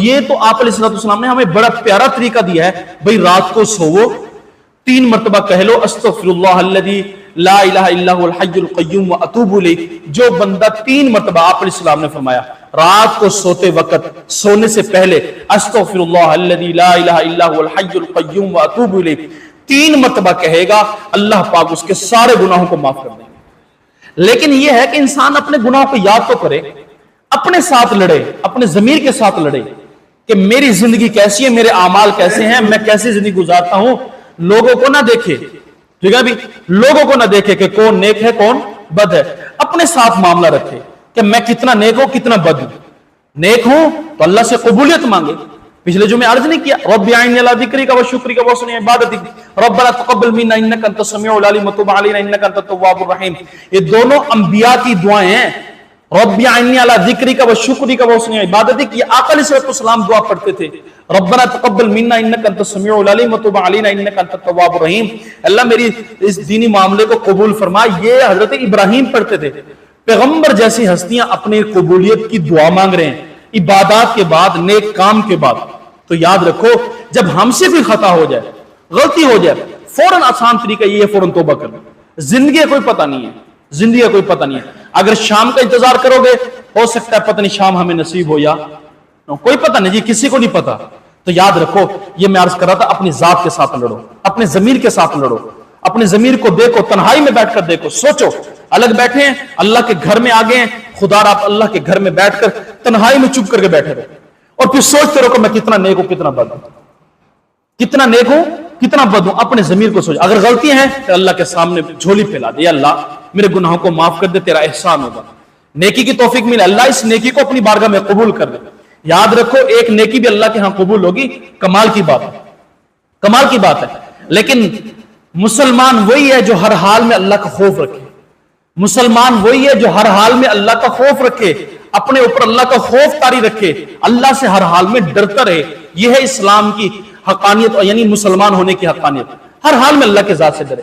یہ تو آپ علیہ السلام نے ہمیں بڑا پیارا طریقہ دیا ہے، بھئی رات کو سوو 3 مرتبہ کہہ لو استغفر اللہ الذی لا الہ الا هو الحی القیوم واتوب الیہ۔ جو بندہ 3 مرتبہ آپ علیہ السلام نے فرمایا رات کو سوتے وقت، سونے سے پہلے استغفر اللہ الذی لا الہ الا هو الحی القیوم واتوب الیہ 3 مرتبہ کہے گا، اللہ پاک اس کے سارے گناہوں کو معاف کر دیں گے۔ لیکن یہ ہے کہ انسان اپنے گناہوں کو یاد تو کرے، اپنے ساتھ لڑے، اپنے ضمیر کے ساتھ لڑے کہ میری زندگی کیسی ہے، میرے اعمال کیسے ہیں، میں کیسی زندگی گزارتا ہوں۔ لوگوں کو نہ دیکھے، ٹھیک ہے بھی، لوگوں کو نہ دیکھے کہ کون نیک ہے کون بد ہے، اپنے ساتھ معاملہ رکھے کہ میں کتنا نیک ہوں کتنا بد ہوں۔ نیک ہوں تو اللہ سے قبولیت مانگے۔ پچھلے جو میں عرض نہیں کیا رب اعنی علی ذکرک و شکرک و حسن عبادتک ربنا تقبل منا انک انت السمیع العلیم وتب علینا انک انت التواب الرحیم۔ یہ دونوں انبیاء کی دعائیں ہیں، رب اعنی علی ذکرک و شکرک و حسن عبادتک۔ یہ آقا علیہ السلام دعا پڑھتے تھے، ربنا تقبل منا انک انت السمیع العلیم وتب علینا انک انت التواب الرحیم۔ اللہ میری اس دینی معاملے کو قبول فرما۔ یہ حضرت ابراہیم پڑھتے تھے۔ پیغمبر جیسی ہستیاں اپنی قبولیت کی دعا مانگ رہے ہیں عبادات کے بعد، نیک کام کے بعد۔ تو یاد رکھو جب ہم سے کوئی خطا ہو جائے، غلطی ہو جائے، فوراً آسان طریقہ یہ ہے فوراً توبہ کرنا۔ زندگی کا کوئی پتہ نہیں ہے، زندگی کا کوئی پتہ نہیں ہے۔ اگر شام کا انتظار کرو گے ہو سکتا ہے پتہ نہیں شام ہمیں نصیب ہو یا کوئی پتہ نہیں جی، کسی کو نہیں پتہ۔ تو یاد رکھو یہ میں عرض کر رہا تھا، اپنی ذات کے ساتھ لڑو، اپنے ضمیر کے ساتھ لڑو، اپنے ضمیر کو دیکھو، تنہائی میں بیٹھ کر دیکھو، سوچو۔ الگ بیٹھے ہیں اللہ کے گھر میں آگے ہیں، خدا آپ اللہ کے گھر میں بیٹھ کر تنہائی میں چپ کر کے بیٹھے رہے اور پھر سوچتے رہو کہ میں کتنا نیک ہوں کتنا بد ہوں، کتنا نیک ہوں کتنا بد ہوں۔ اپنے ضمیر کو سوچ، اگر غلطی ہیں تو اللہ کے سامنے جھولی پھیلا دے، یا اللہ میرے گناہوں کو معاف کر دے، تیرا احسان ہوگا، نیکی کی توفیق ملے، اللہ اس نیکی کو اپنی بارگاہ میں قبول کر دے۔ یاد رکھو ایک نیکی بھی اللہ کے ہاں قبول ہوگی، کمال کی بات ہے، کمال کی بات ہے۔ لیکن مسلمان وہی ہے جو ہر حال میں اللہ کا خوف رکھے، مسلمان وہی ہے جو ہر حال میں اللہ کا خوف رکھے، اپنے اوپر اللہ کا خوف طاری رکھے، اللہ سے ہر حال میں ڈرتا رہے۔ یہ ہے اسلام کی حقانیت، یعنی مسلمان ہونے کی حقانیت، ہر حال میں اللہ کے ذات سے ڈرے۔